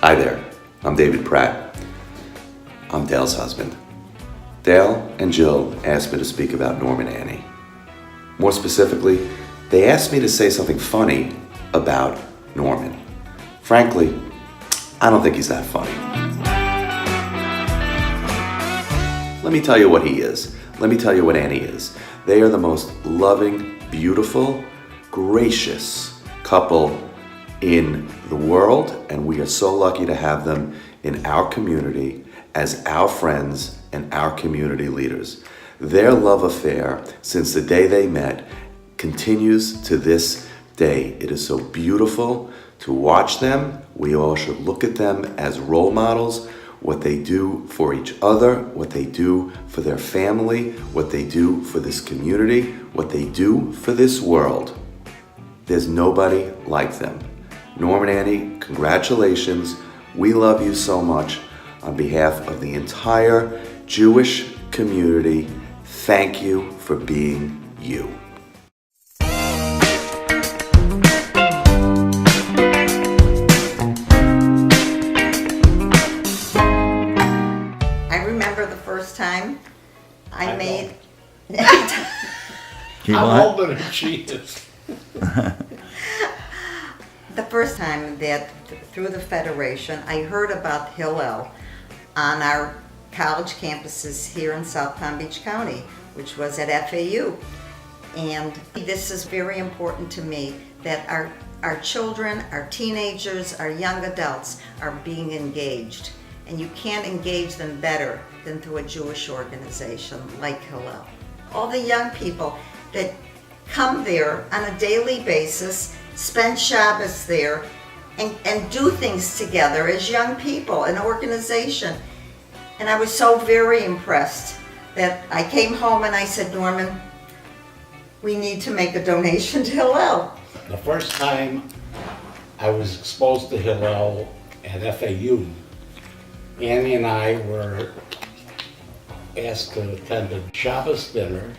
Hi there, I'm David Pratt. I'm Dale's husband. Dale and Jill asked me to speak about Norm and Annie. More specifically, they asked me to say something funny about Norman. Frankly, I don't think he's that funny. Let me tell you what he is. Let me tell you what Annie is. They are the most loving, beautiful, gracious couple in the world, and we are so lucky to have them in our community as our friends and our community leaders. Their love affair, since the day they met, continues to this day. It is so beautiful to watch them. We all should look at them as role models, what they do for each other, what they do for their family, what they do for this community, what they do for this world. There's nobody like them. Norm and Annie, congratulations. We love you so much. On behalf of the entire Jewish community, thank you for being you. I remember the first time I made... I'm older than she is. The first time that through the Federation, I heard about Hillel on our college campuses here in South Palm Beach County, which was at FAU. And this is very important to me, that our children, our teenagers, our young adults are being engaged. And you can't engage them better than through a Jewish organization like Hillel. All the young people that come there on a daily basis, spend Shabbos there, and do things together as young people, an organization. And I was so very impressed that I came home and I said, Norman, we need to make a donation to Hillel. The first time I was exposed to Hillel at FAU, Annie and I were asked to attend a Shabbos dinner,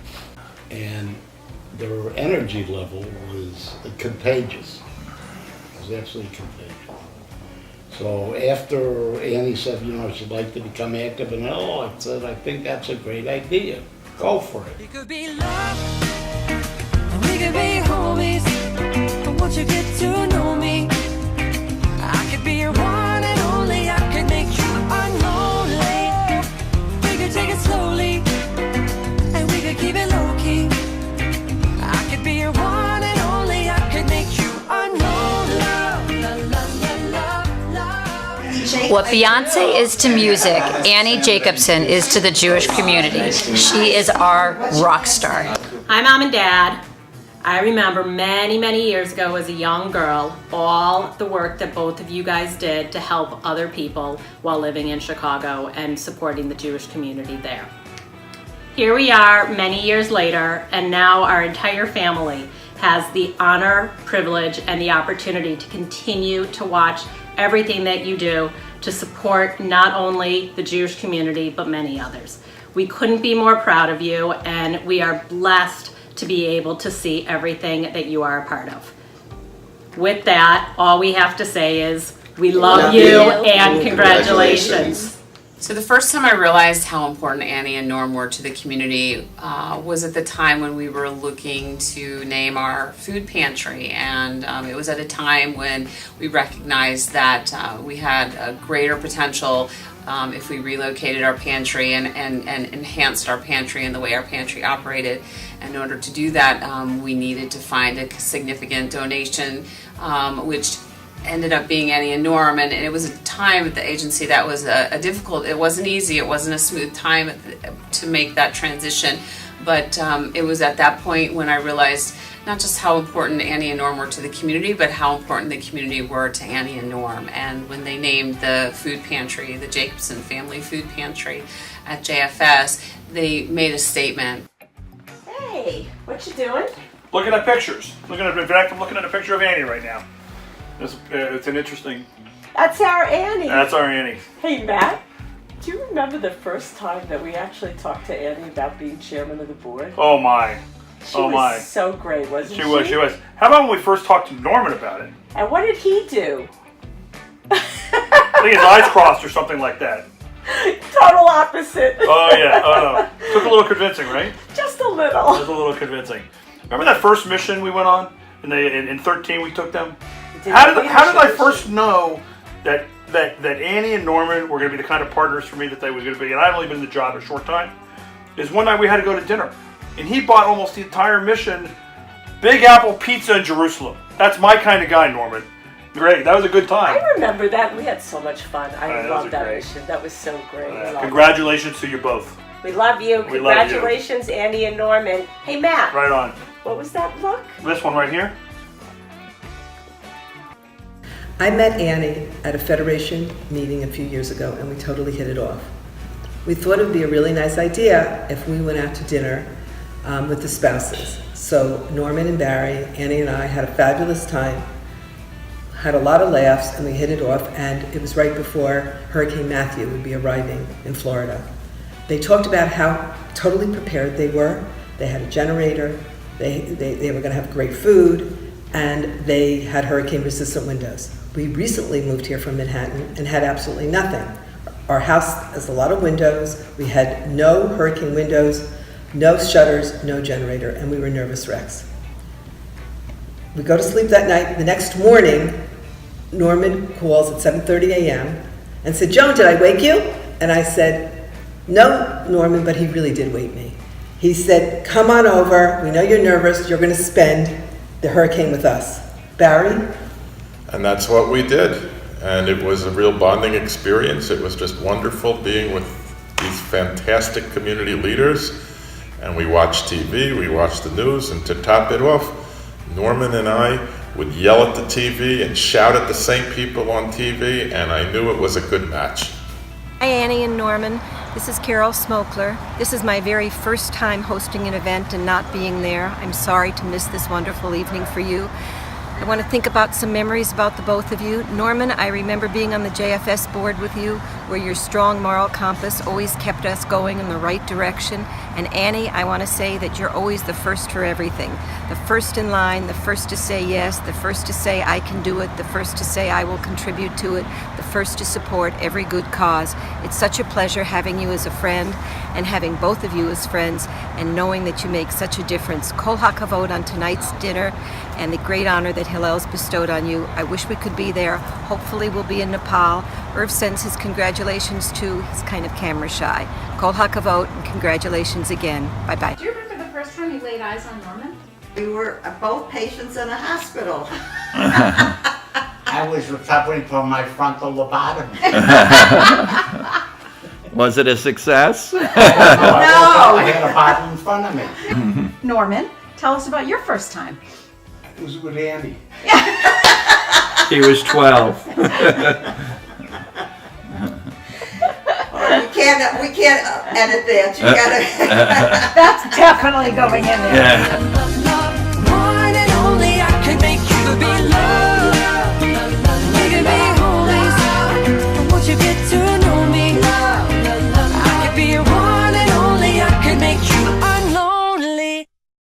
and their energy level was contagious. It was absolutely contagious. So after Annie said, she'd like to become active in Hillel, I said, I think that's a great idea. Go for it. We could be loved, we could be homies, but once you get to know me, I could be your one and only, I could make you unlonely. We could take it slowly, and we could keep it low-key. I could be your one and only, I could make you unlonely. What Beyonce is to music, Annie Jacobson is to the Jewish community. She is our rock star. Hi, Mom and Dad. I remember many, many years ago as a young girl, all the work that both of you guys did to help other people while living in Chicago and supporting the Jewish community there. Here we are many years later, and now our entire family has the honor, privilege, and the opportunity to continue to watch everything that you do to support not only the Jewish community, but many others. We couldn't be more proud of you, and we are blessed to be able to see everything that you are a part of. With that, all we have to say is, we love you and congratulations. So the first time I realized how important Annie and Norm were to the community was at the time when we were looking to name our food pantry, and it was at a time when we recognized that we had a greater potential if we relocated our pantry and enhanced our pantry and the way our pantry operated. And in order to do that, we needed to find a significant donation, which ended up being Annie and Norm, and it was a time at the agency that was a difficult, it wasn't easy, it wasn't a smooth time to make that transition, but it was at that point when I realized not just how important Annie and Norm were to the community, but how important the community were to Annie and Norm. And when they named the food pantry, the Jacobson Family Food Pantry at JFS, they made a statement. Hey, what you doing? Looking at pictures. In fact, I'm looking at a picture of Annie right now. It's an interesting... That's our Annie. That's our Annie. Hey, Matt, do you remember the first time that we actually talked to Annie about being chairman of the board? Oh, my. She was so great, wasn't she? She was. How about when we first talked to Norman about it? And what did he do? think his eyes crossed or something like that. Total opposite. Oh yeah. Oh no. Took a little convincing, right? Just a It little. was a little convincing. Remember that first mission we went on? In 13 we took them? How did I first know that Annie and Norman were going to be the kind of partners for me that they were going to be? And I've only been in the job a short time. Is one night we had to go to dinner. And he bought almost the entire mission Big Apple Pizza in Jerusalem. That's my kind of guy, Norman. Great. That was a good time. I remember that. We had so much fun. I loved that great. mission. That was so great. We loved Congratulations to you both. it. We love you. We love you. Congratulations, Annie and Norman. Hey, Matt. Right on. What was that look? This one right here. I met Annie at a Federation meeting a few years ago, and we totally hit it off. We thought it would be a really nice idea if we went out to dinner with the spouses. So Norman and Barry, Annie and I had a fabulous time, had a lot of laughs, and we hit it off, and it was right before Hurricane Matthew would be arriving in Florida. They talked about how totally prepared they were. They had a generator, they were going to have great food, and they had hurricane-resistant windows. We recently moved here from Manhattan and had absolutely nothing. Our house has a lot of windows. We had no hurricane windows, no shutters, no generator, and we were nervous wrecks. We go to sleep that night. The next morning, Norman calls at 7:30 a.m. and said, "Joan, did I wake you?" And I said, "No, Norman," but he really did wake me. He said, "Come on over. We know you're nervous. You're going to spend the hurricane with us." Barry? And that's what we did. And it was a real bonding experience. It was just wonderful being with these fantastic community leaders. And we watched TV, we watched the news, and to top it off, Norman and I would yell at the TV and shout at the same people on TV, and I knew it was a good match. Hi Annie and Norman, this is Carol Smokler. This is my very first time hosting an event and not being there. I'm sorry to miss this wonderful evening for you. I want to think about some memories about the both of you. Norman, I remember being on the JFS board with you, where your strong moral compass always kept us going in the right direction. And Annie, I want to say that you're always the first for everything. The first in line, the first to say yes, the first to say I can do it, the first to say I will contribute to it, the first to support every good cause. It's such a pleasure having you as a friend and having both of you as friends and knowing that you make such a difference. Kol hakavod on tonight's dinner and the great honor that Hillel's bestowed on you. I wish we could be there. Hopefully we'll be in Nepal. Irv sends his congratulations too. He's kind of camera shy. Kol hakavod and congratulations again. Bye-bye. Do you remember the first time you laid eyes on Norman? We were both patients in a hospital. I was recovering from my frontal lobotomy. Was it a success? No, I had a bottle in front of me. Norman, tell us about your first time. It was with Andy. He was 12. We can't edit that. You gotta. That's definitely going in there. Yeah.